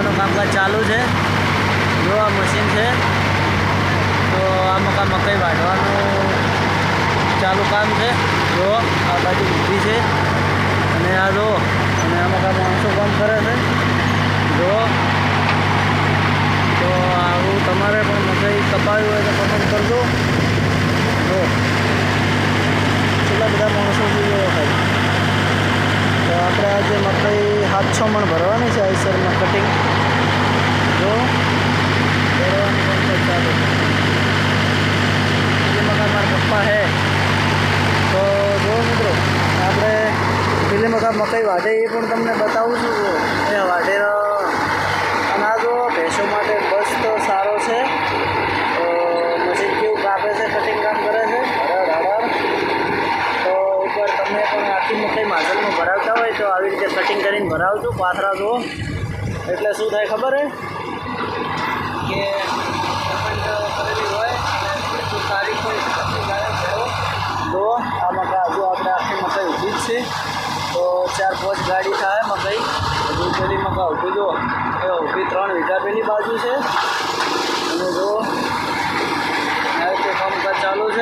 વાળવાનું કામકાજ ચાલુ છે। જો આ મશીન છે તો આ મકાઈ વાઢવાનું ચાલુ કામ છે। જો આ બાજુ ઊભી છે અને આ જો અને આ માણસો કામ કરે છે। જો તો આવું તમારે પણ મકાઈ કપાવી હોય તો કમેન્ટ કરજો। જો કેટલા બધા માણસો જોઈએ ખાલી। તો આપણે આજે મકાઈ 700 મણ ભરવાની છે આઈસરમાં કટિંગ। જો ભરવાની કામકાજ ચાલુ છે। એ મકાઈ મારા પપ્પા છે। તો જો મિત્રો આપણે પેલી મકાઈ વાઢે એ પણ તમને બતાવું છું। એ વાઢેલો અનાજો ભેંસો માટે બસ તો સારો છે। તો મશીન કેવું કાપે છે, કટિંગ કામ કરે છે હરાડ હરાડ। તો એકવાર તમે પણ આખી મકાઈ માઝલમાં ભરાવતા હોય તો આવી રીતે કટિંગ કરીને ભરાવજો। પાથરા જુઓ એટલે શું થાય ખબર હે કે કમેન્ટ કરેલી હોય અને જો તારીખ હોય તો આ મકાઈ હજુ આપણે આખી મકાઈ ઊભી જ છે। તો 4-5 ગાડી થાય મકાઈ। હજુ પેલી મકાઈ ઊભી જો એ ઊભી 3 વીઘા પેલી બાજુ છે અને જો આ રીતે કામકાજ ચાલુ છે।